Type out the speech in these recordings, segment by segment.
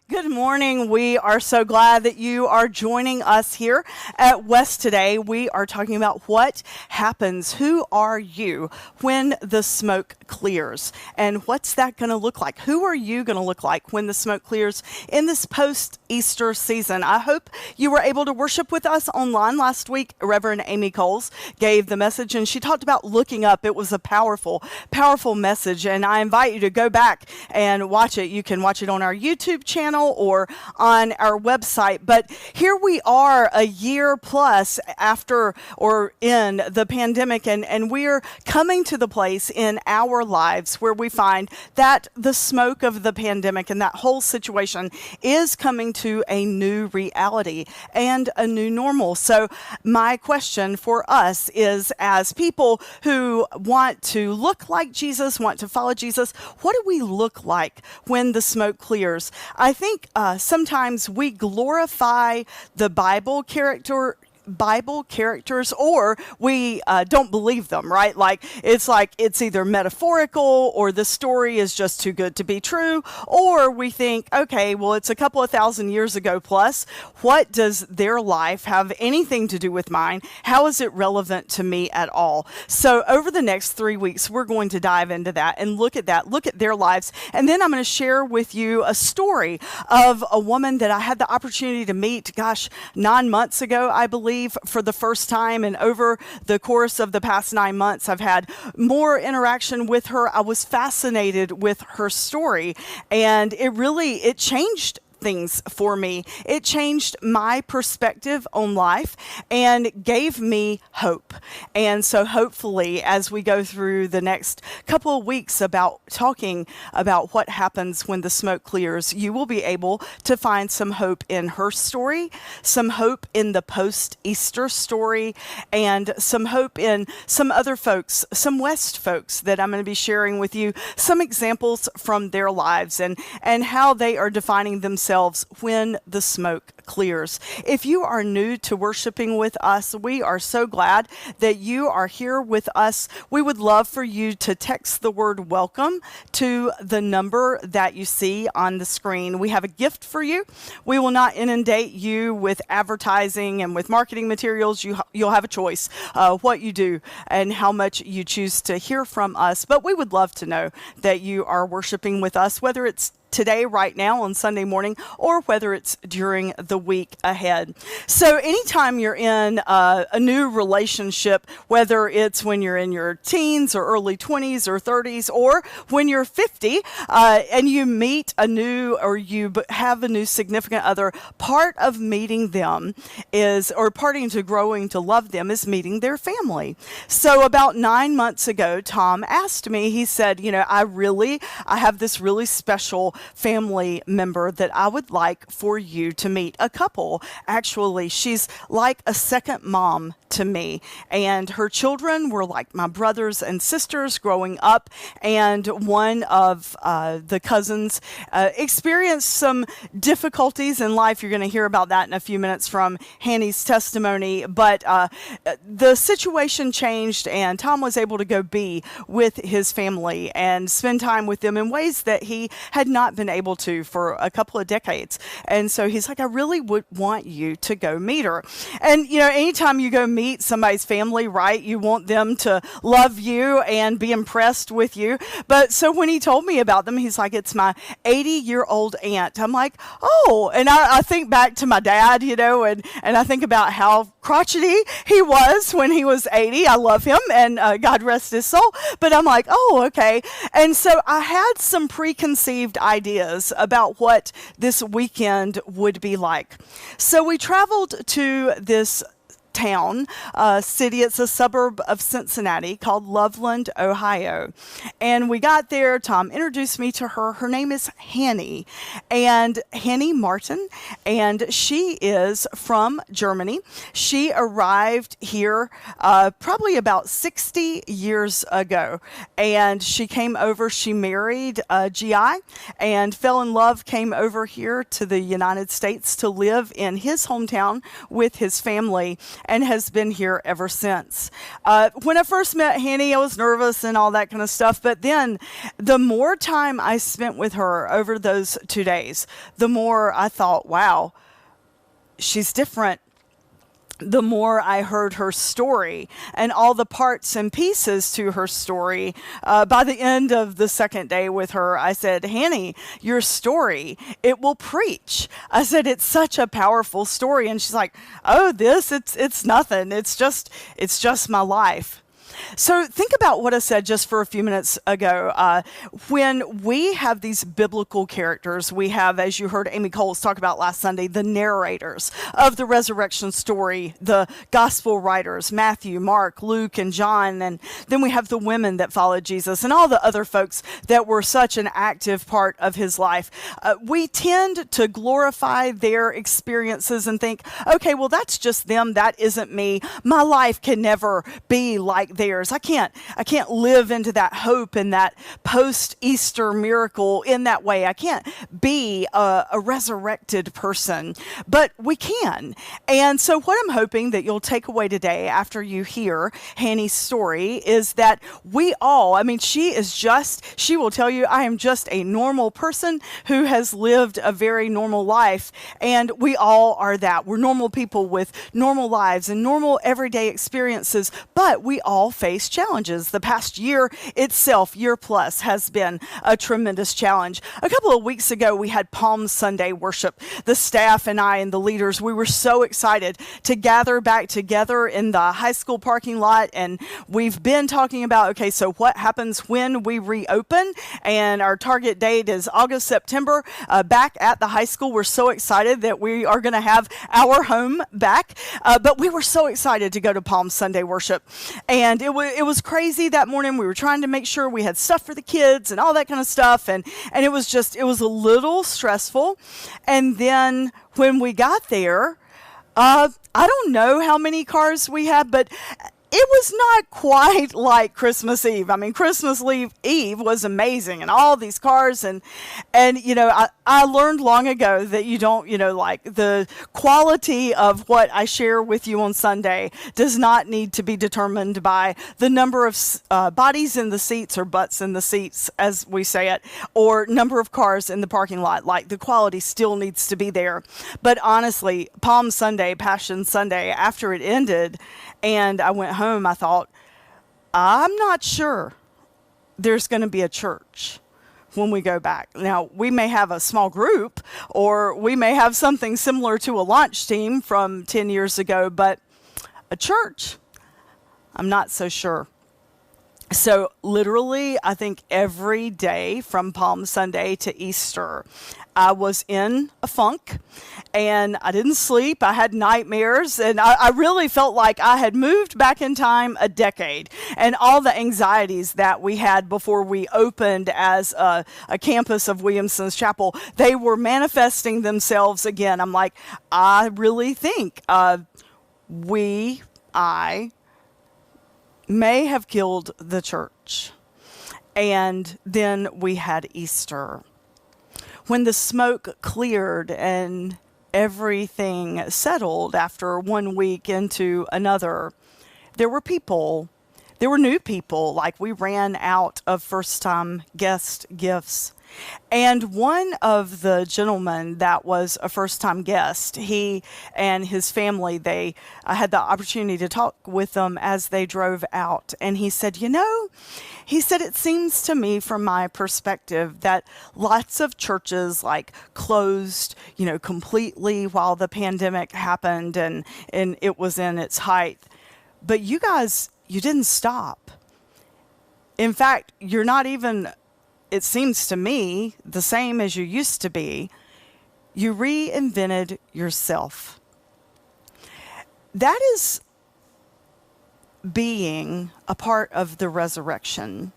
Good morning. We are so glad that you are joining us here at West today. We are talking about what happens. Who are you when the smoke clears? And what's that going to look like? Who are you going to look like when the smoke clears in this post-Easter season? I hope you were able to worship with us online last week. Reverend Amy Coles gave the message and she talked about looking up. It was a powerful, powerful message. And I invite you to go back and watch it. You can watch it on our YouTube channel or on our website. But here we are a year plus after or in the pandemic, and we're coming to the place in our lives where we find that the smoke of the pandemic and that whole situation is coming to a new reality and a new normal. So my question for us is, as people who want to look like Jesus, want to follow Jesus, what do we look like when the smoke clears? I think sometimes we glorify the Bible characters, or we don't believe them, right? Like it's either metaphorical or the story is just too good to be true, or we think, okay, well, it's a couple of thousand years ago plus. What does their life have anything to do with mine? How is it relevant to me at all? So over the next 3 weeks, we're going to dive into that and look at their lives. And then I'm going to share with you a story of a woman that I had the opportunity to meet, 9 months ago, I believe, for the first time. And over the course of the past 9 months, I've had more interaction with her. I was fascinated with her story, and it changed things for me. It changed my perspective on life and gave me hope. And so hopefully, as we go through the next couple of weeks about talking about what happens when the smoke clears, you will be able to find some hope in her story, some hope in the post-Easter story, and some hope in some other folks, some West folks that I'm going to be sharing with you, some examples from their lives and how they are defining themselves when the smoke clears. If you are new to worshiping with us, we are so glad that you are here with us. We would love for you to text the word welcome to the number that you see on the screen. We have a gift for you. We will not inundate you with advertising and with marketing materials. You'll have a choice what you do and how much you choose to hear from us. But we would love to know that you are worshiping with us, whether it's today, right now on Sunday morning, or whether it's during the week ahead. So anytime you're in a new relationship, whether it's when you're in your teens or early 20s or 30s, or when you're 50 and you meet you have a new significant other, part of meeting them parting to growing to love them is meeting their family. So about 9 months ago, Tom asked me, he said, I have this really special family member that I would like for you to meet. A couple, actually. She's like a second mom to me, and her children were like my brothers and sisters growing up, and one of the cousins experienced some difficulties in life. You're going to hear about that in a few minutes from Hanny's testimony, but the situation changed, and Tom was able to go be with his family and spend time with them in ways that he had not been able to for a couple of decades. And so he's like, I really would want you to go meet her. And anytime you go meet somebody's family, right, you want them to love you and be impressed with you. But so when he told me about them, he's like, it's my 80-year-old aunt. I'm like, oh, and I think back to my dad, and I think about how crotchety he was when he was 80. I love him, and God rest his soul. But I'm like, oh, okay. And so I had some preconceived ideas about what this weekend would be like. So we traveled to this town, city. It's a suburb of Cincinnati called Loveland, Ohio. And we got there. Tom introduced me to her. Her name is Hanny Martin, and she is from Germany. She arrived here probably about 60 years ago, and she came over. She married a GI and fell in love, came over here to the United States to live in his hometown with his family. and has been here ever since. When I first met Hanny, I was nervous and all that kind of stuff, but then the more time I spent with her over those 2 days, the more I thought, wow, she's different. The more I heard her story and all the parts and pieces to her story, by the end of the second day with her, I said, Hanny, your story, it will preach. I said, it's such a powerful story. And she's like, oh, it's nothing. It's just my life. So think about what I said just for a few minutes ago. When we have these biblical characters, we have, as you heard Amy Coles talk about last Sunday, the narrators of the resurrection story, the gospel writers, Matthew, Mark, Luke, and John. And then we have the women that followed Jesus and all the other folks that were such an active part of his life. We tend to glorify their experiences and think, okay, well, that's just them. That isn't me. My life can never be like theirs. I can't live into that hope and that post-Easter miracle in that way. I can't be a resurrected person, but we can. And so what I'm hoping that you'll take away today after you hear Hanny's story is that we all, she will tell you, I am just a normal person who has lived a very normal life, and we all are that. We're normal people with normal lives and normal everyday experiences, but we all face challenges. The past year itself, year plus, has been a tremendous challenge. A couple of weeks ago, we had Palm Sunday worship. The staff and I and the leaders, we were so excited to gather back together in the high school parking lot. And we've been talking about, okay, so what happens when we reopen? And our target date is August, September, back at the high school. We're so excited that we are going to have our home back. But we were so excited to go to Palm Sunday worship. And it was crazy that morning. We were trying to make sure we had stuff for the kids and all that kind of stuff. And it was a little stressful. And then when we got there, I don't know how many cars we had, but it was not quite like Christmas Eve. Christmas Eve was amazing and all these cars and I learned long ago that you don't, like the quality of what I share with you on Sunday does not need to be determined by the number of bodies in the seats or butts in the seats, as we say it, or number of cars in the parking lot. Like the quality still needs to be there. But honestly, Palm Sunday, Passion Sunday, after it ended and I went home, I thought, I'm not sure there's going to be a church when we go back. Now, we may have a small group or we may have something similar to a launch team from 10 years ago, but a church, I'm not so sure. So literally, I think every day from Palm Sunday to Easter, I was in a funk and I didn't sleep. I had nightmares and I really felt like I had moved back in time a decade, and all the anxieties that we had before we opened as a campus of Williamson's Chapel, they were manifesting themselves again. I'm like, I really think I may have killed the church. And then we had Easter. When the smoke cleared and everything settled after 1 week into another, there were people. There were new people. Like, we ran out of first-time guest gifts. And one of the gentlemen that was a first-time guest, he and his family, I had the opportunity to talk with them as they drove out. And he said, it seems to me from my perspective that lots of churches closed, completely while the pandemic happened and it was in its height. But you guys, you didn't stop. In fact, you're not even, it seems to me, the same as you used to be. You reinvented yourself. That is being a part of the resurrection.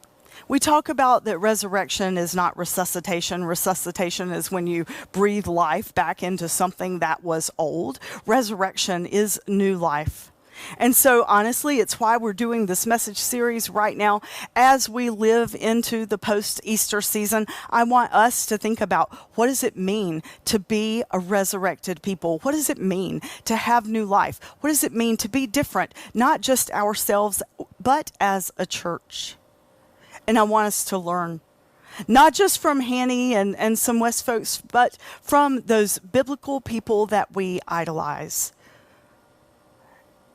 We talk about that resurrection is not resuscitation. Resuscitation is when you breathe life back into something that was old. Resurrection is new life. And so honestly, it's why we're doing this message series right now. As we live into the post-Easter season, I want us to think about, what does it mean to be a resurrected people? What does it mean to have new life? What does it mean to be different, not just ourselves, but as a church? And I want us to learn, not just from Hanny and some West folks, but from those biblical people that we idolize.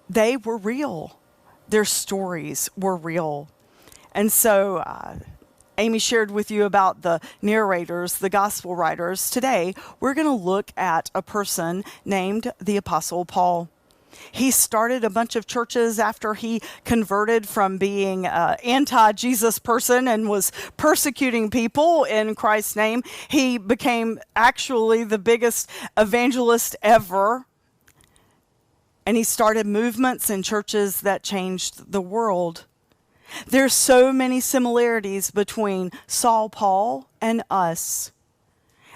They were real. Their stories were real. And so Amy shared with you about the narrators, the gospel writers. Today, we're going to look at a person named the Apostle Paul. He started a bunch of churches after he converted from being an anti-Jesus person and was persecuting people in Christ's name. He became actually the biggest evangelist ever. And he started movements and churches that changed the world. There's so many similarities between Saul Paul and us.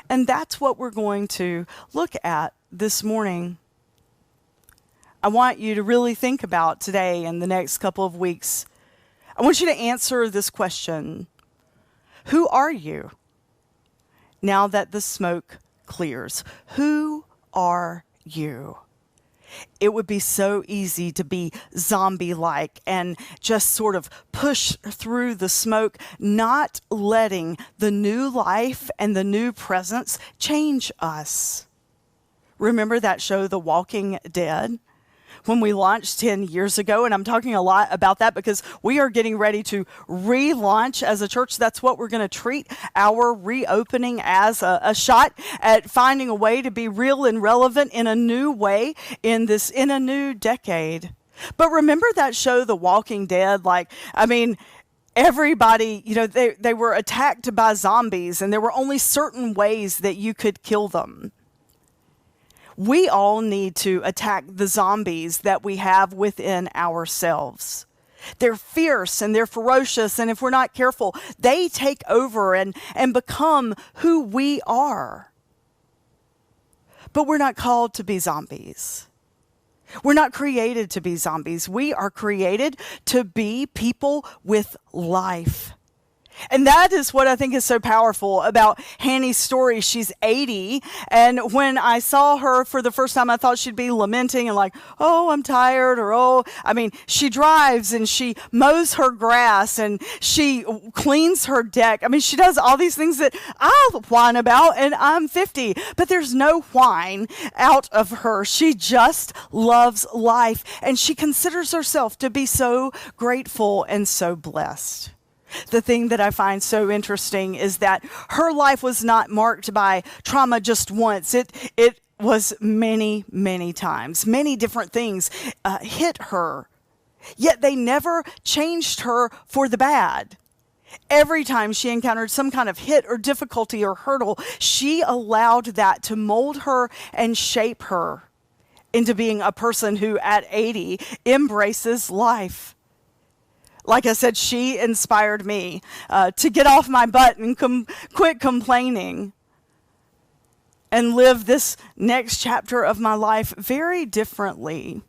And that's what we're going to look at this morning. I want you to really think about today and the next couple of weeks. I want you to answer this question. Who are you? Now that the smoke clears, who are you? It would be so easy to be zombie-like and just sort of push through the smoke, not letting the new life and the new presence change us. Remember that show, The Walking Dead? When we launched 10 years ago, and I'm talking a lot about that because we are getting ready to relaunch as a church. That's what we're going to treat our reopening as a shot at finding a way to be real and relevant in a new way in a new decade. But remember that show, The Walking Dead? Everybody, they were attacked by zombies, and there were only certain ways that you could kill them. We all need to attack the zombies that we have within ourselves. They're fierce and they're ferocious, and if we're not careful, they take over and become who we are. But we're not called to be zombies. We're not created to be zombies. We are created to be people with life. And that is what I think is so powerful about Hanny's story. She's 80, and when I saw her for the first time, I thought she'd be lamenting and like, oh, I'm tired, she drives and she mows her grass and she cleans her deck. She does all these things that I whine about, and I'm 50, but there's no whine out of her. She just loves life, and she considers herself to be so grateful and so blessed. The thing that I find so interesting is that her life was not marked by trauma just once. It was many, many times. Many different things hit her, yet they never changed her for the bad. Every time she encountered some kind of hit or difficulty or hurdle, she allowed that to mold her and shape her into being a person who at 80 embraces life. Like I said, she inspired me to get off my butt and quit complaining and live this next chapter of my life very differently.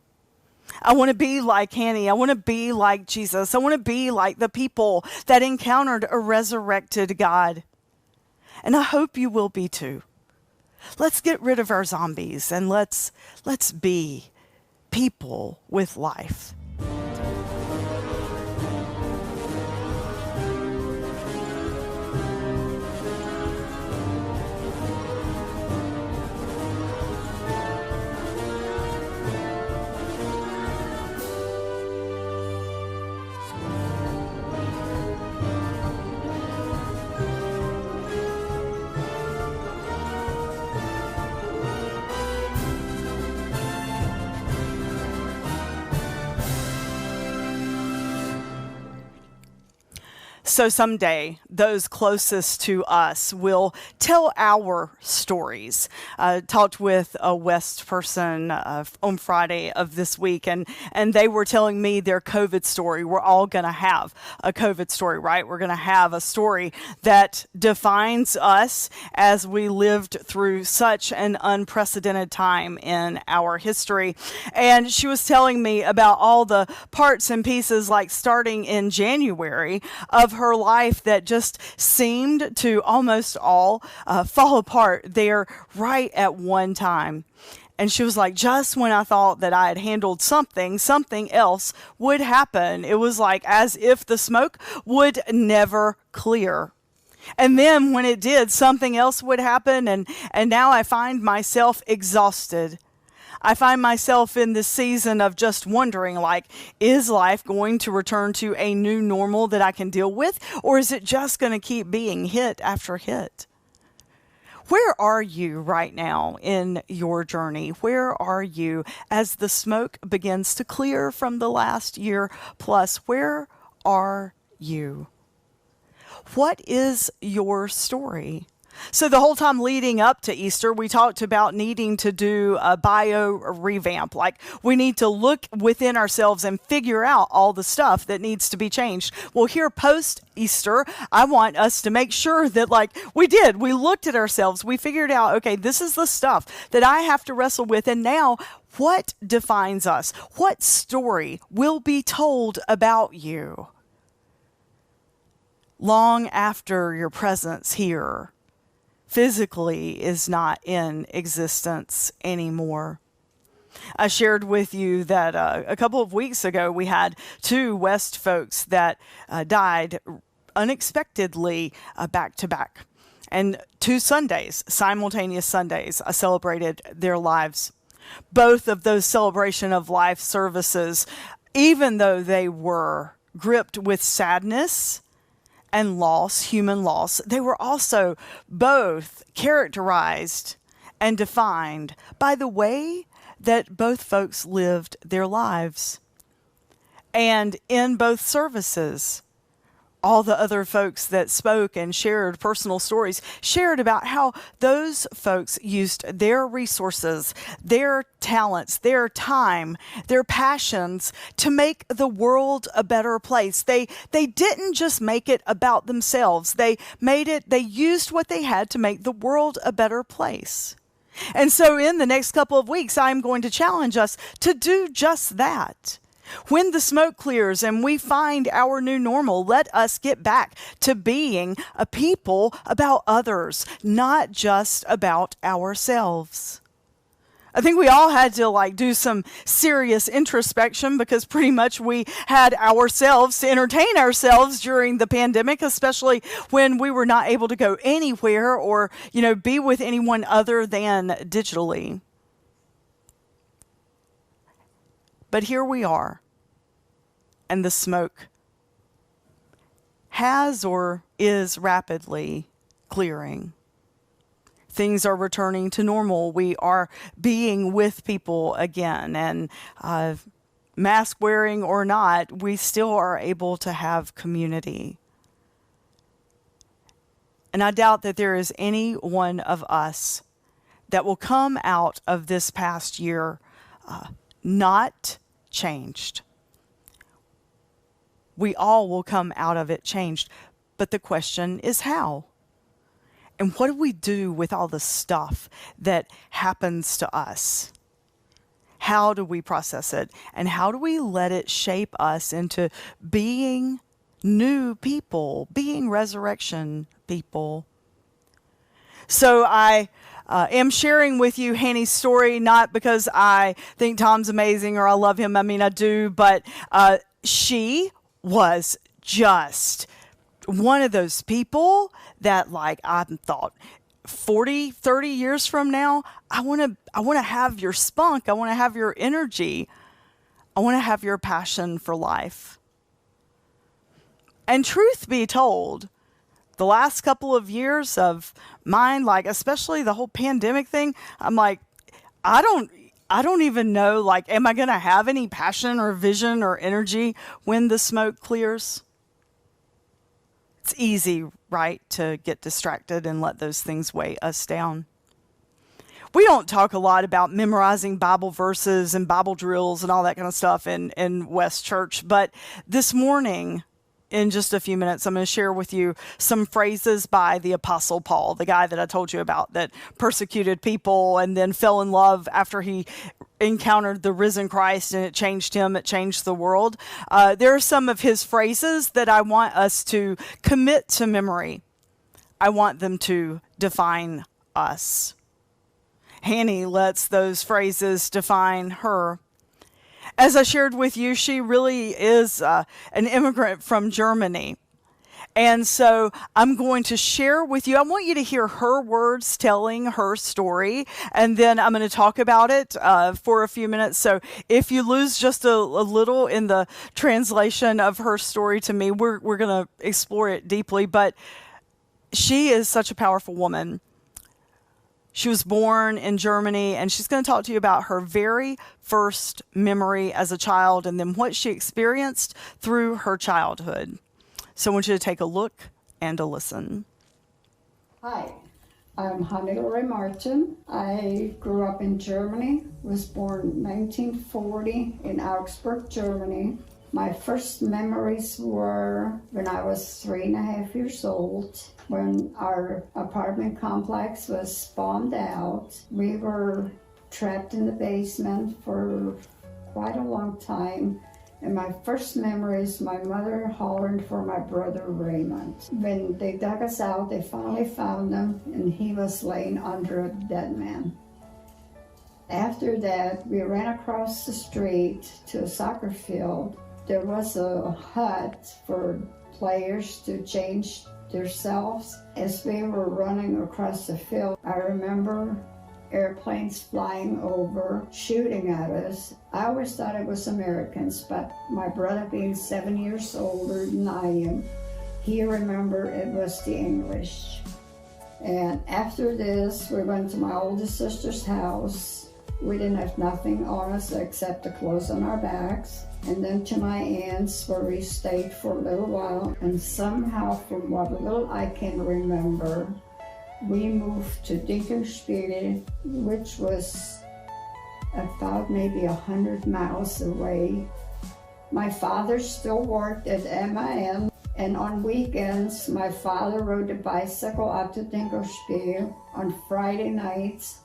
I want to be like Hanny. I want to be like Jesus. I want to be like the people that encountered a resurrected God. And I hope you will be too. Let's get rid of our zombies and let's be people with life. So someday those closest to us will tell our stories. Talked with a West person on Friday of this week, and they were telling me their COVID story. We're all going to have a COVID story, right? We're going to have a story that defines us as we lived through such an unprecedented time in our history. And she was telling me about all the parts and pieces, like starting in January, of her life that just seemed to almost all fall apart there right at one time. And she was like, just when I thought that I had handled something else would happen. It was like as if the smoke would never clear. And then when it did, something else would happen, and now I find myself exhausted. I find myself in this season of just wondering, like, is life going to return to a new normal that I can deal with, or is it just going to keep being hit after hit? Where are you right now in your journey? Where are you as the smoke begins to clear from the last year plus? Where are you? What is your story? So the whole time leading up to Easter, we talked about needing to do a bio revamp. Like, we need to look within ourselves and figure out all the stuff that needs to be changed. Well, here post-Easter, I want us to make sure that, like, we looked at ourselves, we figured out, okay, this is the stuff that I have to wrestle with, and now what defines us? What story will be told about you long after your presence here physically is not in existence anymore? I shared with you that a couple of weeks ago we had two West folks that died unexpectedly back to back. And 2 Sundays, simultaneous Sundays, I celebrated their lives. Both of those celebration of life services, even though they were gripped with sadness and loss, human loss, they were also both characterized and defined by the way that both folks lived their lives. And in both services, all the other folks that spoke and shared personal stories shared about how those folks used their resources, their talents, their time, their passions to make the world a better place. They didn't just make it about themselves. They used what they had to make the world a better place. And so in the next couple of weeks, I'm going to challenge us to do just that. When the smoke clears and we find our new normal, let us get back to being a people about others, not just about ourselves. I think we all had to do some serious introspection, because pretty much we had ourselves to entertain ourselves during the pandemic, especially when we were not able to go anywhere or, be with anyone other than digitally. But here we are, and the smoke has or is rapidly clearing. Things are returning to normal. We are being with people again, and mask wearing or not, we still are able to have community. And I doubt that there is any one of us that will come out of this past year not changed. We all will come out of it changed. But the question is how? And what do we do with all the stuff that happens to us? How do we process it? And how do we let it shape us into being new people, being resurrection people? So I am sharing with you Hanny's story, not because I think Tom's amazing or I love him. I mean, I do, but she was just one of those people that, I thought 40, 30 years from now, I want to have your spunk. I want to have your energy. I want to have your passion for life. And truth be told, the last couple of years of mine, especially the whole pandemic thing, I'm like, I don't even know, am I going to have any passion or vision or energy when the smoke clears? It's easy, right, to get distracted and let those things weigh us down. We don't talk a lot about memorizing Bible verses and Bible drills and all that kind of stuff in West Church, but this morning, in just a few minutes, I'm going to share with you some phrases by the Apostle Paul, the guy that I told you about that persecuted people and then fell in love after he encountered the risen Christ, and it changed him, it changed the world. There are some of his phrases that I want us to commit to memory. I want them to define us. Hanny lets those phrases define her. As I shared with you, she really is an immigrant from Germany. And so I'm going to share with you, I want you to hear her words telling her story, and then I'm going to talk about it for a few minutes. So if you lose just a little in the translation of her story to me, we're going to explore it deeply. But she is such a powerful woman. She was born in Germany, and she's going to talk to you about her very first memory as a child and then what she experienced through her childhood. So I want you to take a look and a listen. Hi, I'm Hannelore Martin. I grew up in Germany, was born in 1940 in Augsburg, Germany. My first memories were when I was 3.5 years old, when our apartment complex was bombed out. We were trapped in the basement for quite a long time. And my first memory is my mother hollering for my brother Raymond. When they dug us out, they finally found him, and he was laying under a dead man. After that, we ran across the street to a soccer field. There was a hut for players to change themselves. As we were running across the field, I remember airplanes flying over, shooting at us. I always thought it was Americans, but my brother, being 7 years older than I am, he remembered it was the English. And after this, we went to my oldest sister's house. We didn't have nothing on us except the clothes on our backs. And then to my aunt's, where we stayed for a little while. And somehow, from what little I can remember, we moved to Dinkelspiel, which was about maybe 100 miles away. My father still worked at MIM, and on weekends, my father rode a bicycle up to Dinkelspiel on Friday nights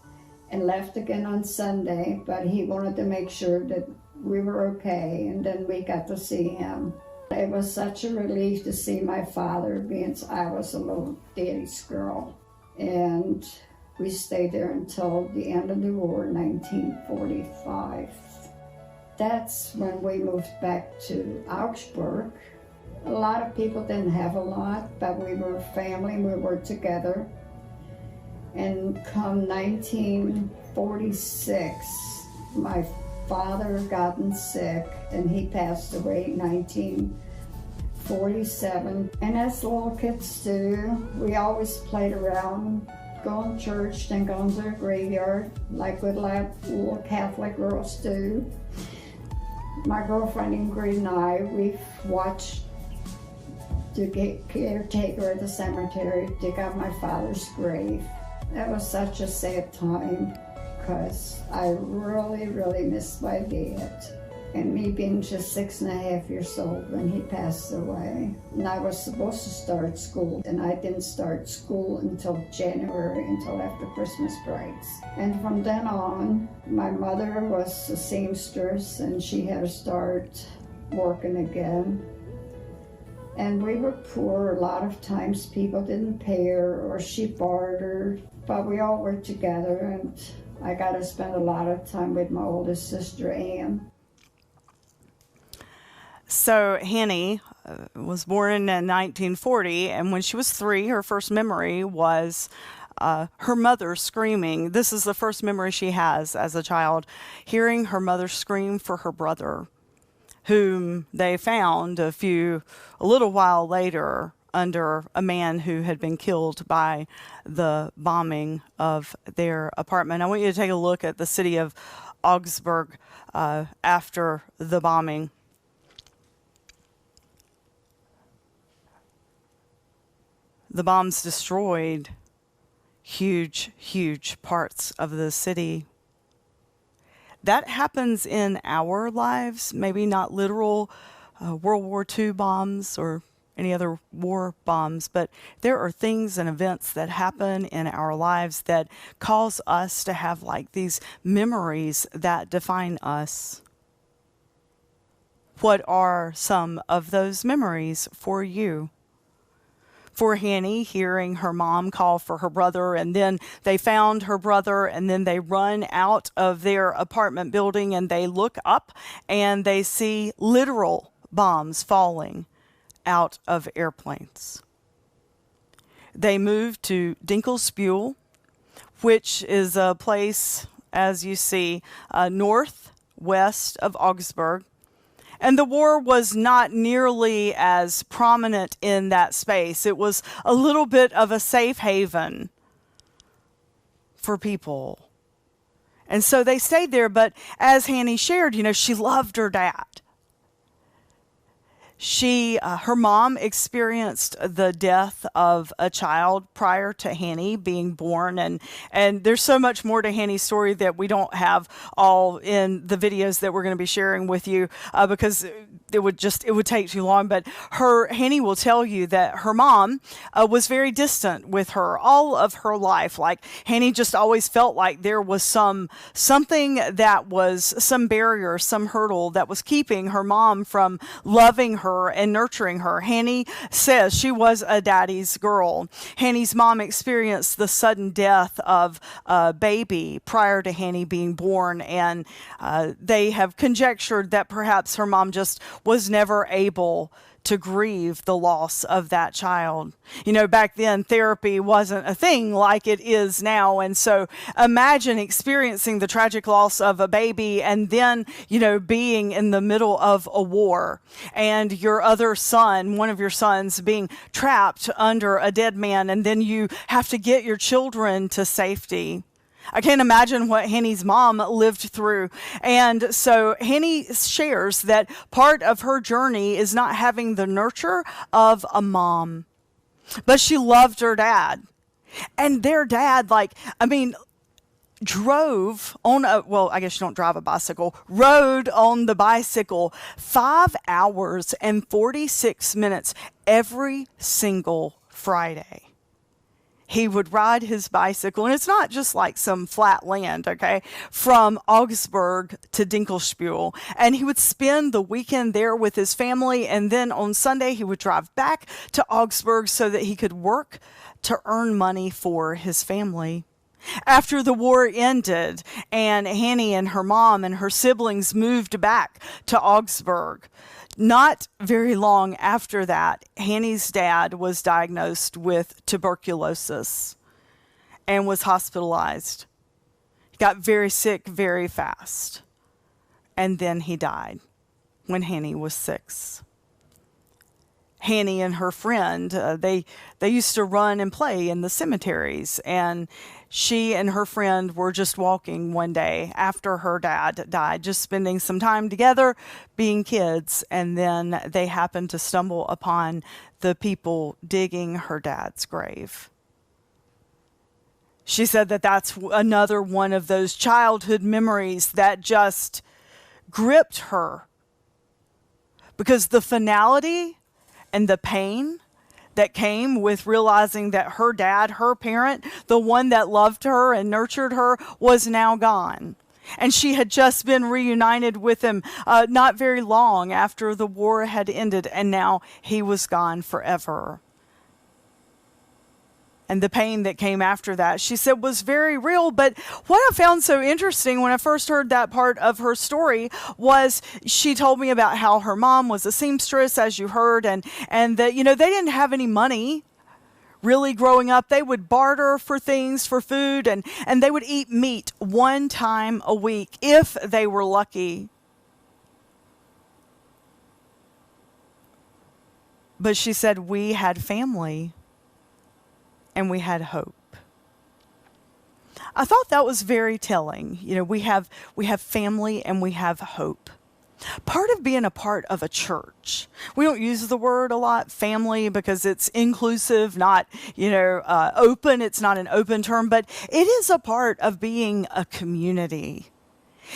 and left again on Sunday, but he wanted to make sure that we were okay, and then we got to see him. It was such a relief to see my father, being I was a little daddy's girl. And we stayed there until the end of the war, 1945. That's when we moved back to Augsburg. A lot of people didn't have a lot, but we were family, we were together. And come 1946, my father gotten sick, and he passed away in 1947. And as little kids do, we always played around, going to church, then going to the graveyard, like good little Catholic girls do. My girlfriend Ingrid and I, we've watched the caretaker at the cemetery dig up my father's grave. That was such a sad time, because I really, really missed my dad. And me being just 6.5 years old when he passed away. And I was supposed to start school, and I didn't start school until January, until after Christmas breaks. And from then on, my mother was a seamstress, and she had to start working again. And we were poor. A lot of times people didn't pay her, or she bartered, but we all worked together, and I got to spend a lot of time with my oldest sister, Ann. So Hanny was born in 1940, and when she was 3, her first memory was her mother screaming. This is the first memory she has as a child, hearing her mother scream for her brother, whom they found a little while later under a man who had been killed by the bombing of their apartment. I want you to take a look at the city of Augsburg after the bombing. The bombs destroyed huge, huge parts of the city. That happens in our lives, maybe not literal World War II bombs or any other war bombs, but there are things and events that happen in our lives that cause us to have like these memories that define us. What are some of those memories for you? For Hanny, hearing her mom call for her brother, and then they found her brother, and then they run out of their apartment building and they look up and they see literal bombs falling out of airplanes. They moved to Dinkelspiel, which is a place, as you see, northwest of Augsburg. And the war was not nearly as prominent in that space. It was a little bit of a safe haven for people. And so they stayed there, but as Hanny shared, she loved her dad. Her mom experienced the death of a child prior to Hanny being born. And there's so much more to Hanny's story that we don't have all in the videos that we're going to be sharing with you because it would take too long. But Hanny will tell you that her mom was very distant with her all of her life. Like Hanny just always felt like there was something that was some barrier, some hurdle that was keeping her mom from loving her and nurturing her. Hanny says she was a daddy's girl. Hanny's mom experienced the sudden death of a baby prior to Hanny being born, and they have conjectured that perhaps her mom just was never able to grieve the loss of that child. Back then therapy wasn't a thing like it is now. And so imagine experiencing the tragic loss of a baby and then, being in the middle of a war and your other son, one of your sons being trapped under a dead man. And then you have to get your children to safety. I can't imagine what Henny's mom lived through. And so Henny shares that part of her journey is not having the nurture of a mom. But she loved her dad. And their dad, drove on I guess you don't drive a bicycle, rode on the bicycle 5 hours and 46 minutes every single Friday. He would ride his bicycle, and it's not just like some flat land, okay, from Augsburg to Dinkelspiel. And he would spend the weekend there with his family, and then on Sunday he would drive back to Augsburg so that he could work to earn money for his family. After the war ended and Hanny and her mom and her siblings moved back to Augsburg, not very long after that, Hanny's dad was diagnosed with tuberculosis and was hospitalized. He got very sick very fast, and then he died when Hanny was 6. Hanny and her friend, they used to run and play in the cemeteries, and she and her friend were just walking one day after her dad died, just spending some time together being kids, and then they happened to stumble upon the people digging her dad's grave. She said that that's another one of those childhood memories that just gripped her, because the finality and the pain that came with realizing that her dad, her parent, the one that loved her and nurtured her, was now gone. And she had just been reunited with him not very long after the war had ended, and now he was gone forever. And the pain that came after that, she said, was very real. But what I found so interesting when I first heard that part of her story was she told me about how her mom was a seamstress, as you heard, and that, they didn't have any money really growing up. They would barter for things, for food, and they would eat meat one time a week if they were lucky. But she said, we had family. And we had hope. I thought that was very telling. We have family and we have hope. Part of being a part of a church, we don't use the word a lot, family, because it's inclusive, not, open. It's not an open term, but it is a part of being a community.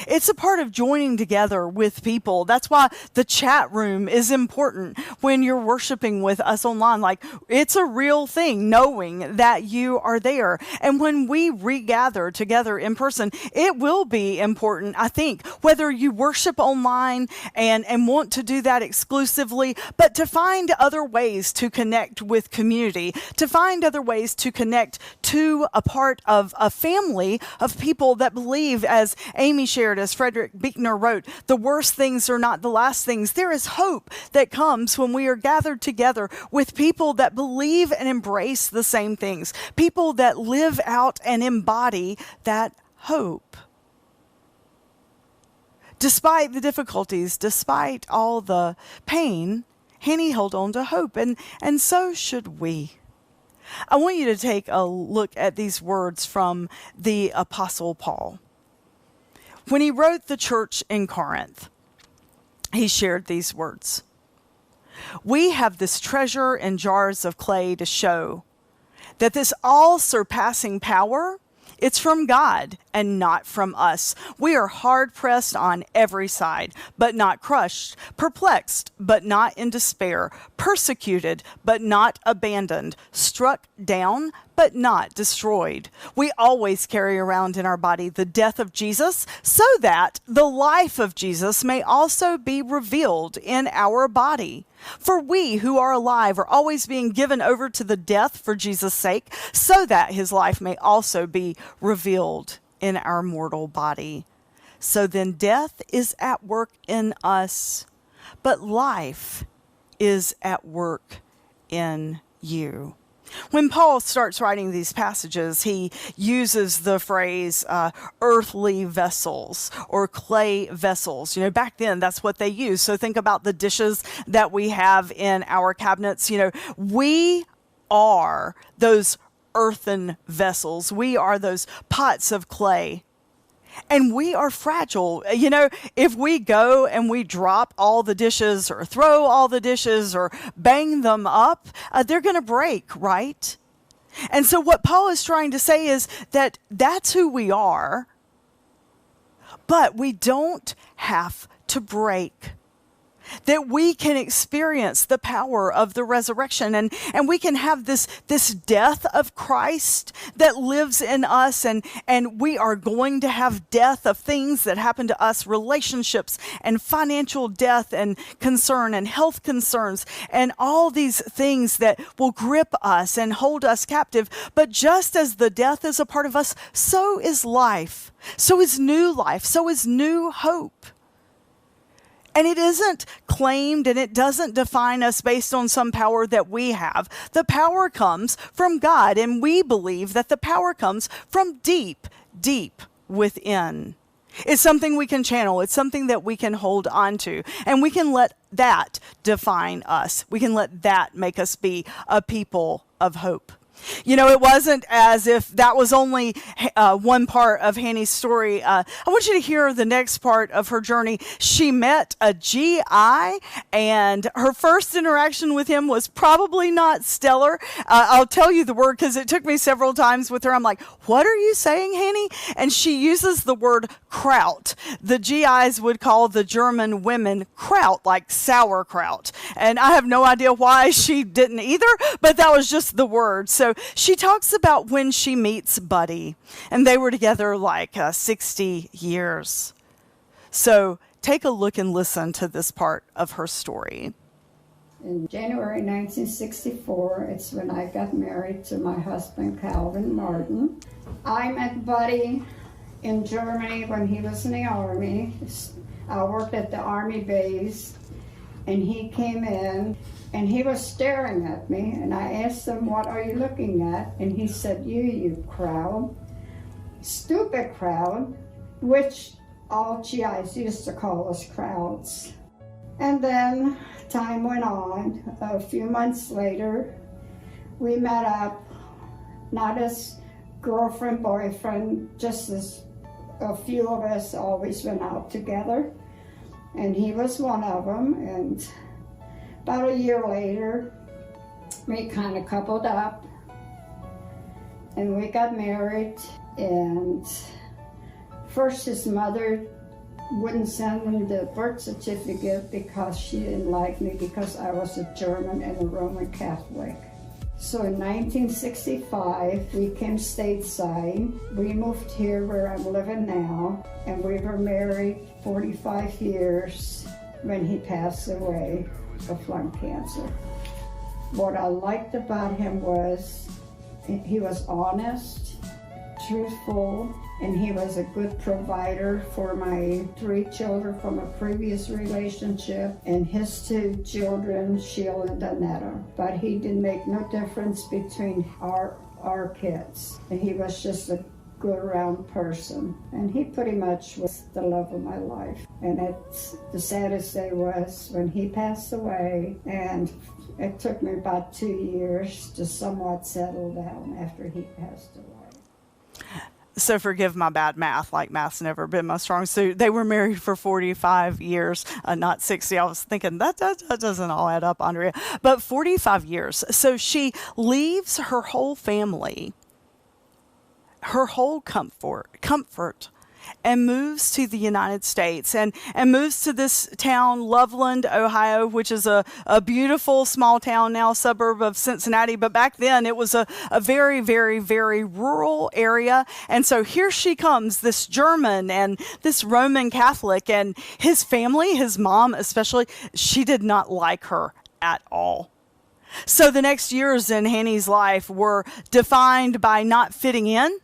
It's a part of joining together with people. That's why the chat room is important when you're worshiping with us online. Like, it's a real thing, knowing that you are there. And when we regather together in person, it will be important, I think, whether you worship online and want to do that exclusively, but to find other ways to connect with community, to find other ways to connect to a part of a family of people that believe, as Amy shared, as Frederick Buechner wrote, the worst things are not the last things. There is hope that comes when we are gathered together with people that believe and embrace the same things, people that live out and embody that hope. Despite the difficulties, despite all the pain, Hanny held on to hope, and so should we. I want you to take a look at these words from the Apostle Paul. When he wrote the church in Corinth, he shared these words. We have this treasure in jars of clay to show that this all-surpassing power, it's from God and not from us. We are hard-pressed on every side, but not crushed, perplexed, but not in despair, persecuted, but not abandoned, struck down, but not destroyed. We always carry around in our body the death of Jesus, so that the life of Jesus may also be revealed in our body. For we who are alive are always being given over to the death for Jesus' sake, so that his life may also be revealed in our mortal body. So then death is at work in us, but life is at work in you. When Paul starts writing these passages, he uses the phrase earthly vessels or clay vessels. Back then, that's what they used. So think about the dishes that we have in our cabinets. We are those earthen vessels. We are those pots of clay. And we are fragile. If we go and we drop all the dishes or throw all the dishes or bang them up, they're going to break, right? And so what Paul is trying to say is that that's who we are, but we don't have to break. That we can experience the power of the resurrection and we can have this death of Christ that lives in us, and we are going to have death of things that happen to us, relationships and financial death and concern and health concerns and all these things that will grip us and hold us captive. But just as the death is a part of us, so is life. So is new life. So is new hope. And it isn't claimed and it doesn't define us based on some power that we have. The power comes from God, and we believe that the power comes from deep, deep within. It's something we can channel. It's something that we can hold on to. And we can let that define us. We can let that make us be a people of hope. It wasn't as if that was only one part of Hanny's story. I want you to hear the next part of her journey. She met a GI, and her first interaction with him was probably not stellar. I'll tell you the word because it took me several times with her. I'm like, what are you saying, Hanny? And she uses the word kraut. The GIs would call the German women kraut, like sauerkraut. And I have no idea why she didn't either, but that was just the word. So she talks about when she meets Buddy, and they were together like 60 years. So take a look and listen to this part of her story. In January 1964, it's when I got married to my husband, Calvin Martin. I met Buddy in Germany when he was in the Army. I worked at the Army base, and he came in. And he was staring at me, and I asked him, what are you looking at? And he said, you crowd, stupid crowd, which all GIs used to call us crowds. And then time went on. A few months later, we met up, not as girlfriend, boyfriend, just as a few of us always went out together. and he was one of them. And about a year later, we kind of coupled up, and we got married. And first his mother wouldn't send him the birth certificate because she didn't like me because I was a German and a Roman Catholic. So in 1965, we came stateside. We moved here where I'm living now, and we were married 45 years when he passed away of lung cancer. What I liked about him was he was honest, truthful, and he was a good provider for my 3 children from a previous relationship and his 2 children, Sheila and Donetta. But he didn't make no difference between our kids. And he was just a good round person. And he pretty much was the love of my life. And the saddest day was when he passed away, and it took me about 2 years to somewhat settle down after he passed away. So forgive my bad math, like math's never been my strong suit. They were married for 45 years, not 60. I was thinking that doesn't all add up, Andrea. But 45 years. So she leaves her whole family, her whole comfort, and moves to the United States and moves to this town, Loveland, Ohio, which is a beautiful small town now, suburb of Cincinnati. But back then it was a very, very, very rural area. And so here she comes, this German and this Roman Catholic, and his family, his mom especially, she did not like her at all. So the next years in Henny's life were defined by not fitting in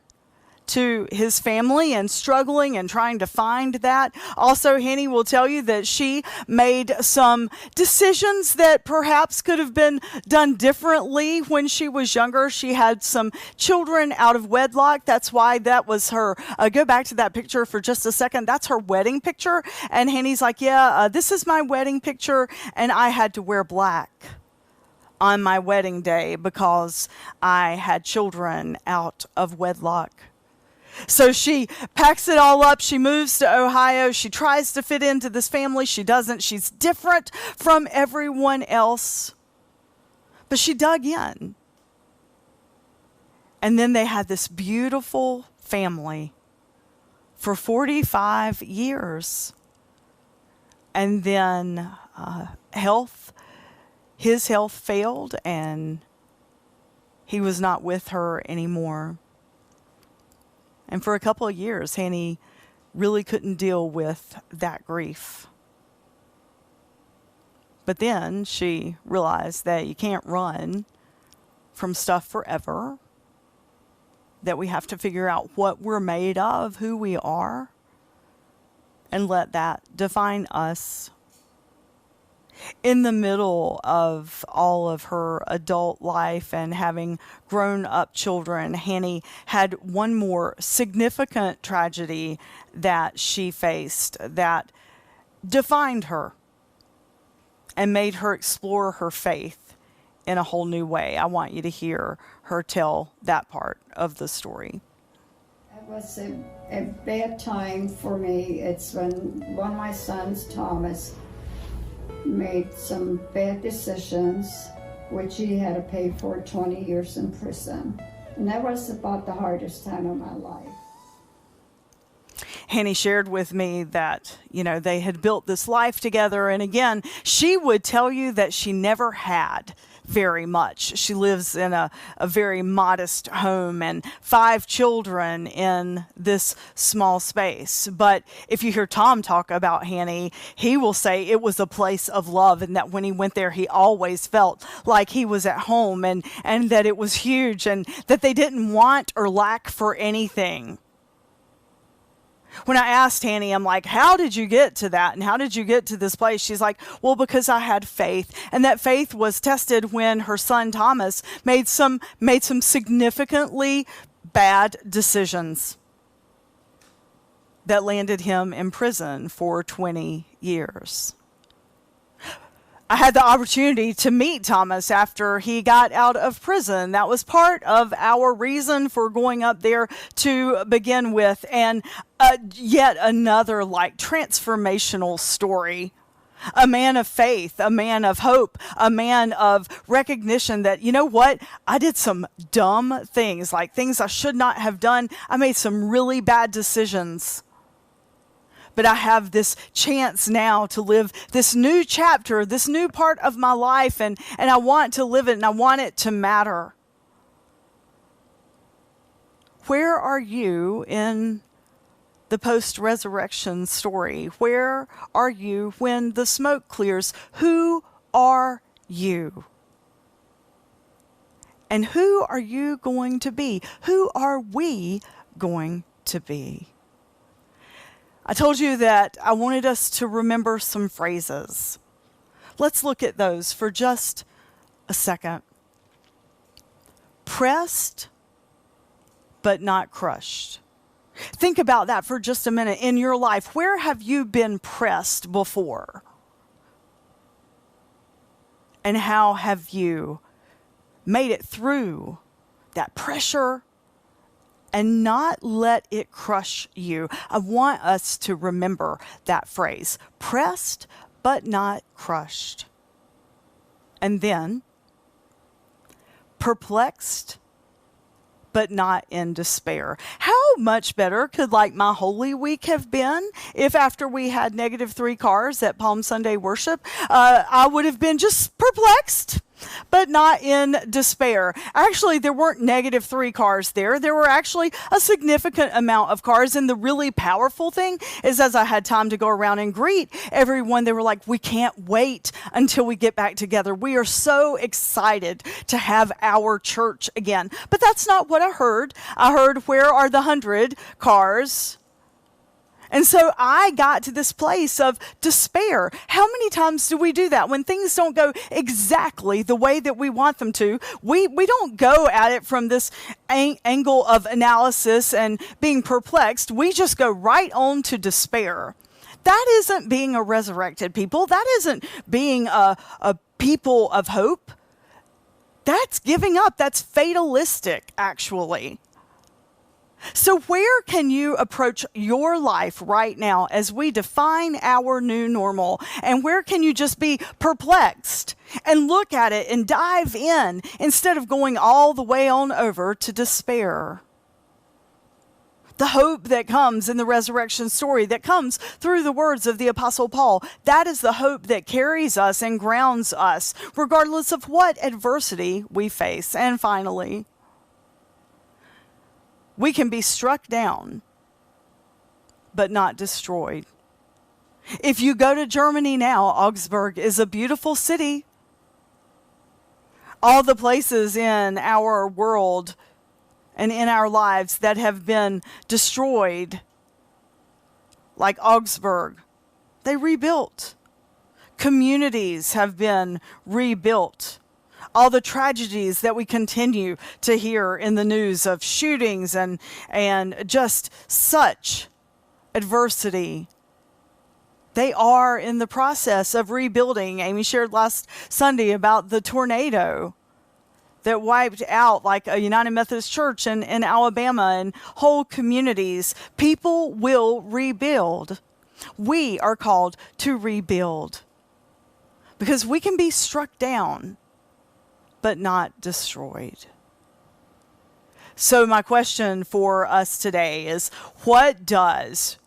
to his family and struggling and trying to find that. Also, Henny will tell you that she made some decisions that perhaps could have been done differently when she was younger. She had some children out of wedlock. That's why that was her. Go back to that picture for just a second. That's her wedding picture. And Henny's like, yeah, this is my wedding picture, and I had to wear black on my wedding day because I had children out of wedlock. So she packs it all up. She moves to Ohio. She tries to fit into this family. She doesn't. She's different from everyone else. But she dug in. And then they had this beautiful family for 45 years. And then his health failed, and he was not with her anymore. And for a couple of years, Henny really couldn't deal with that grief. But then she realized that you can't run from stuff forever, that we have to figure out what we're made of, who we are, and let that define us. In the middle of all of her adult life and having grown up children, Henny had one more significant tragedy that she faced that defined her and made her explore her faith in a whole new way. I want you to hear her tell that part of the story. It was a bad time for me. It's when one of my sons, Thomas, made some bad decisions, which he had to pay for 20 years in prison. And that was about the hardest time of my life. Henny shared with me that, they had built this life together. And again, she would tell you that she never had very much. She lives in a very modest home and 5 children in this small space. But if you hear Tom talk about Henny, he will say it was a place of love, and that when he went there, he always felt like he was at home, and that it was huge, and that they didn't want or lack for anything. When I asked Henny, I'm like, how did you get to that? And how did you get to this place? She's like, well, because I had faith. And that faith was tested when her son Thomas made some significantly bad decisions that landed him in prison for 20 years. I had the opportunity to meet Thomas after he got out of prison. That was part of our reason for going up there to begin with. And yet another transformational story. A man of faith, a man of hope, a man of recognition that, you know what, I did some dumb things, like things I should not have done. I made some really bad decisions. But I have this chance now to live this new chapter, this new part of my life, and I want to live it, and I want it to matter. Where are you in the post-resurrection story? Where are you when the smoke clears? Who are you? And who are you going to be? Who are we going to be? I told you that I wanted us to remember some phrases. Let's look at those for just a second. Pressed, but not crushed. Think about that for just a minute in your life. Where have you been pressed before? And how have you made it through that pressure and not let it crush you? I want us to remember that phrase, pressed but not crushed. And then, perplexed but not in despair. How much better could my Holy Week have been if after we had -3 cars at Palm Sunday worship, I would have been just perplexed, but not in despair. Actually, there weren't -3 cars there. There were actually a significant amount of cars. And the really powerful thing is, as I had time to go around and greet everyone, they were like, we can't wait until we get back together. We are so excited to have our church again. But that's not what I heard. I heard, where are the 100 cars? And so I got to this place of despair. How many times do we do that? When things don't go exactly the way that we want them to, we don't go at it from this angle of analysis and being perplexed. We just go right on to despair. That isn't being a resurrected people. That isn't being a people of hope. That's giving up. That's fatalistic, actually. So where can you approach your life right now as we define our new normal? And where can you just be perplexed and look at it and dive in instead of going all the way on over to despair? The hope that comes in the resurrection story, that comes through the words of the Apostle Paul, that is the hope that carries us and grounds us, regardless of what adversity we face. And finally, we can be struck down, but not destroyed. If you go to Germany now, Augsburg is a beautiful city. All the places in our world and in our lives that have been destroyed, like Augsburg, they rebuilt. Communities have been rebuilt. All the tragedies that we continue to hear in the news of shootings and just such adversity, they are in the process of rebuilding. Amy shared last Sunday about the tornado that wiped out a United Methodist Church in Alabama and whole communities. People will rebuild. We are called to rebuild because we can be struck down, but not destroyed. So my question for us today is, what does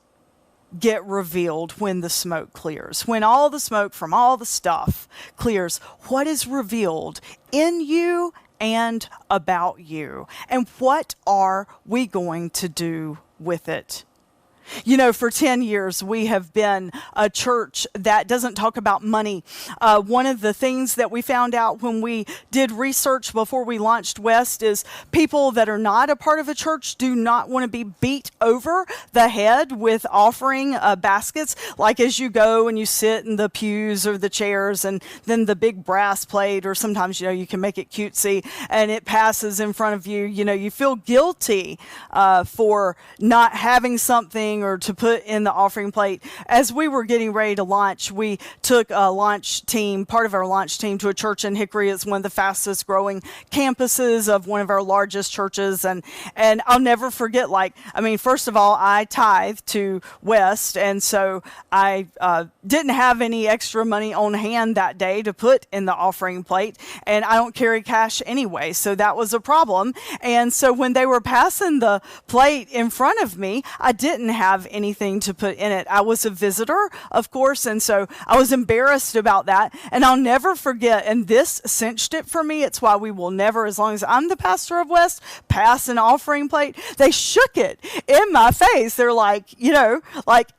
get revealed when the smoke clears? When all the smoke from all the stuff clears, what is revealed in you and about you? And what are we going to do with it? You know, for 10 years, we have been a church that doesn't talk about money. One of the things that we found out when we did research before we launched West is people that are not a part of a church do not want to be beat over the head with offering baskets, like as you go and you sit in the pews or the chairs and then the big brass plate, or sometimes, you can make it cutesy and it passes in front of you. You feel guilty for not having something giving or to put in the offering plate. As we were getting ready to launch, we took a launch team, part of our launch team, to a church in Hickory. It's one of the fastest growing campuses of one of our largest churches. And I'll never forget, first of all, I tithe to West. And so I didn't have any extra money on hand that day to put in the offering plate. And I don't carry cash anyway. So that was a problem. And so when they were passing the plate in front of me, I didn't have anything to put in it. I was a visitor, of course, and so I was embarrassed about that. And I'll never forget, and this cinched it for me. It's why we will never, as long as I'm the pastor of West, pass an offering plate. They shook it in my face. They're like,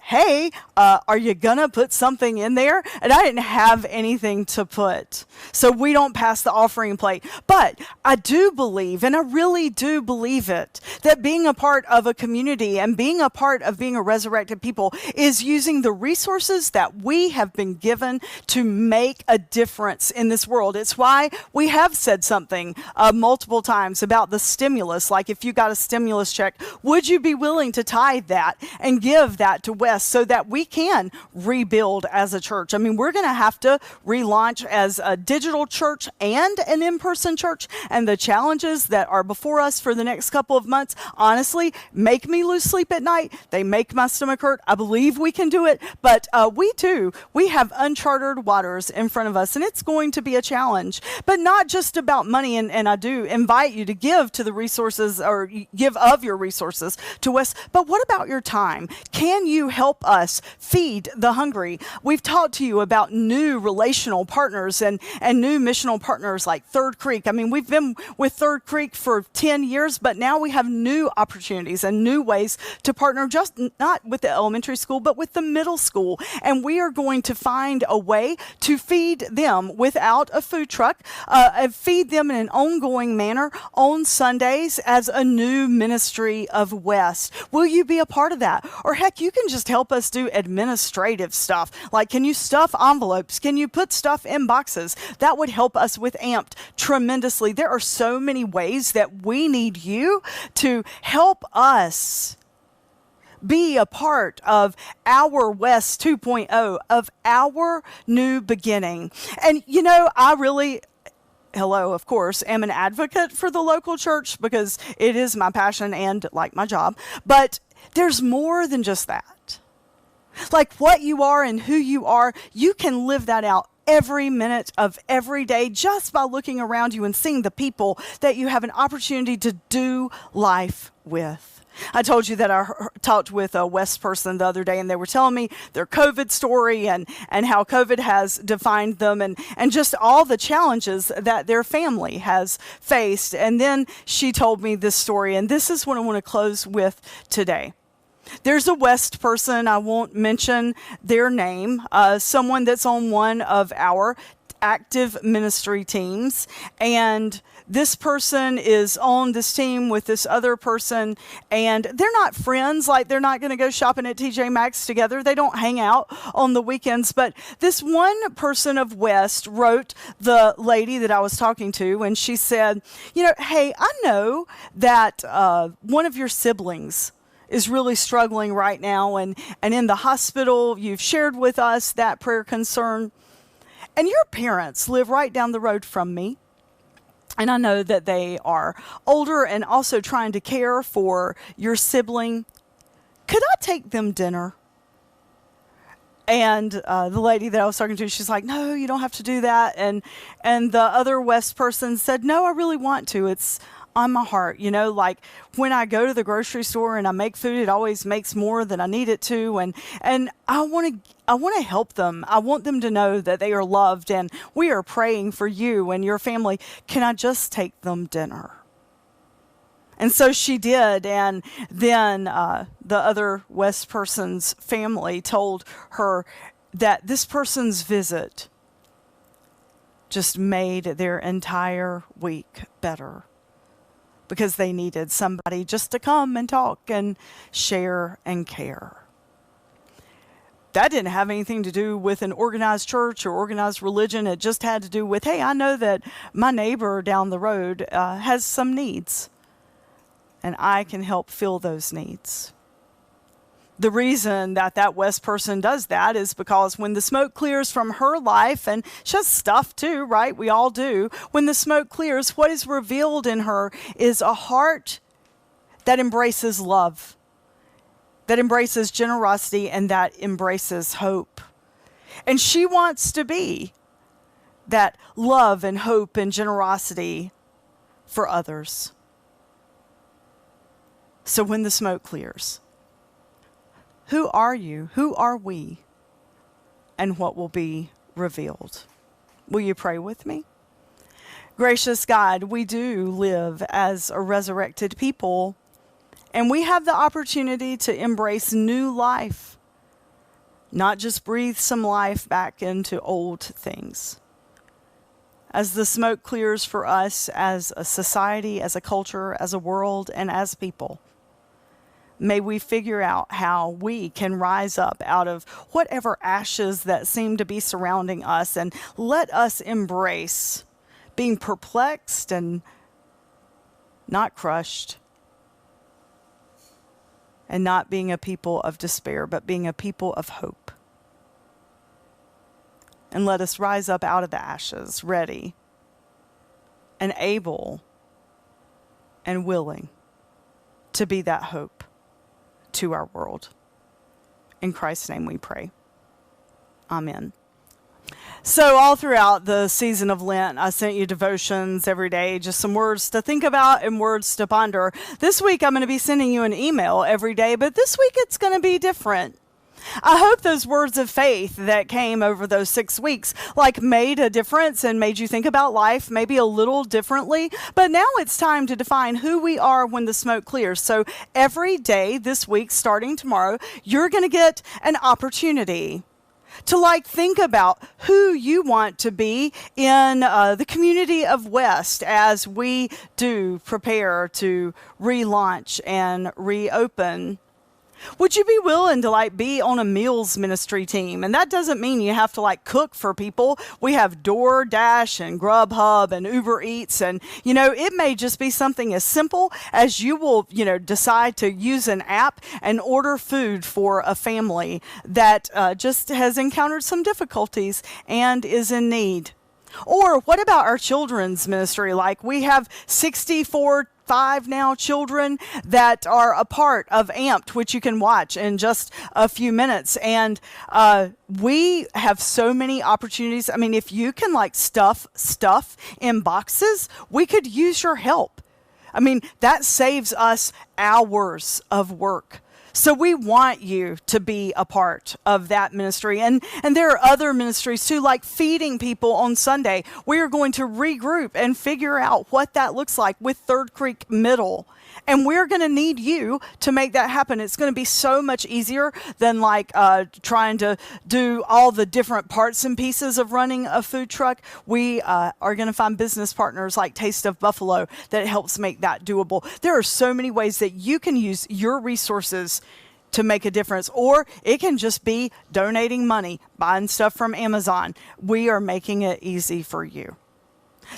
hey, are you gonna put something in there? And I didn't have anything to put. So we don't pass the offering plate. But I do believe, and I really do believe it, that being a part of a community and being a part of being a resurrected people is using the resources that we have been given to make a difference in this world. It's why we have said something multiple times about the stimulus. Like, if you got a stimulus check, would you be willing to tithe that and give that to West so that we can rebuild as a church? I mean, we're going to have to relaunch as a digital church and an in-person church, and the challenges that are before us for the next couple of months, honestly, make me lose sleep at night. They make my stomach hurt. I believe we can do it, but we have uncharted waters in front of us, and it's going to be a challenge, but not just about money. And I do invite you to give to the resources, or give of your resources to West. But what about your time? Can you help us feed the hungry? We've talked to you about new relational partners and new missional partners like Third Creek. I mean, we've been with Third Creek for 10 years, but now we have new opportunities and new ways to partner, just not with the elementary school, but with the middle school. And we are going to find a way to feed them without a food truck, and feed them in an ongoing manner on Sundays as a new ministry of West. Will you be a part of that? Or heck, you can just help us do administrative stuff. Like, can you stuff envelopes? Can you put stuff in boxes? That would help us with Amped tremendously. There are so many ways that we need you to help us be a part of our West 2.0, of our new beginning. And I really, of course, am an advocate for the local church because it is my passion and like my job. But there's more than just that. Like, what you are and who you are, you can live that out every minute of every day just by looking around you and seeing the people that you have an opportunity to do life with. I told you that I talked with a West person the other day, and they were telling me their COVID story and how COVID has defined them and just all the challenges that their family has faced. And then she told me this story, and this is what I want to close with today. There's a West person, I won't mention their name, someone that's on one of our active ministry teams, and this person is on this team with this other person, and they're not friends. Like, they're not going to go shopping at TJ Maxx together. They don't hang out on the weekends. But this one person of West wrote the lady that I was talking to, and she said, hey, I know that one of your siblings is really struggling right now and in the hospital. You've shared with us that prayer concern. And your parents live right down the road from me. And I know that they are older and also trying to care for your sibling. Could I take them dinner? And the lady that I was talking to, she's like, no, you don't have to do that. And the other West person said, no, I really want to. It's on my heart. Like, when I go to the grocery store and I make food, it always makes more than I need it to. And I want to help them. I want them to know that they are loved, and we are praying for you and your family. Can I just take them dinner? And so she did. And then the other West person's family told her that this person's visit just made their entire week better, because they needed somebody just to come and talk and share and care. That didn't have anything to do with an organized church or organized religion. It just had to do with, hey, I know that my neighbor down the road has some needs, and I can help fill those needs. The reason that that West person does that is because when the smoke clears from her life, and she has stuff too, right? We all do. When the smoke clears, what is revealed in her is a heart that embraces love, that embraces generosity, and that embraces hope. And she wants to be that love and hope and generosity for others. So when the smoke clears, who are you? Who are we? And what will be revealed? Will you pray with me? Gracious God, we do live as a resurrected people, and we have the opportunity to embrace new life, not just breathe some life back into old things. As the smoke clears for us as a society, as a culture, as a world, and as people, may we figure out how we can rise up out of whatever ashes that seem to be surrounding us, and let us embrace being perplexed and not crushed, and not being a people of despair, but being a people of hope. And let us rise up out of the ashes, ready and able and willing to be that hope to our world. In Christ's name we pray. Amen. So all throughout the season of Lent, I sent you devotions every day, just some words to think about and words to ponder. This week, I'm going to be sending you an email every day, but this week it's going to be different. I hope those words of faith that came over those 6 weeks made a difference and made you think about life maybe a little differently. But now it's time to define who we are when the smoke clears. So every day this week, starting tomorrow, you're going to get an opportunity to think about who you want to be in the community of West as we do prepare to relaunch and reopen. Would you be willing to be on a meals ministry team? And that doesn't mean you have to cook for people. We have DoorDash and Grubhub and Uber Eats, and it may just be something as simple as you will decide to use an app and order food for a family that just has encountered some difficulties and is in need. Or what about our children's ministry? We have 64 now children that are a part of Amped, which you can watch in just a few minutes. And we have so many opportunities. I mean, if you can stuff in boxes, we could use your help. I mean, that saves us hours of work. So we want you to be a part of that ministry. And there are other ministries too, like feeding people on Sunday. We are going to regroup and figure out what that looks like with Third Creek Middle. And we're going to need you to make that happen. It's going to be so much easier than trying to do all the different parts and pieces of running a food truck. We are going to find business partners like Taste of Buffalo that helps make that doable. There are so many ways that you can use your resources to make a difference, or it can just be donating money, buying stuff from Amazon. We are making it easy for you.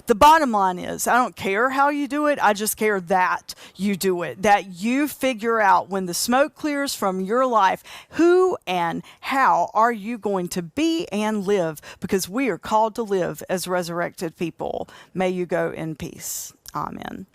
The bottom line is, I don't care how you do it. I just care that you do it, that you figure out when the smoke clears from your life, who and how are you going to be and live, because we are called to live as resurrected people. May you go in peace. Amen.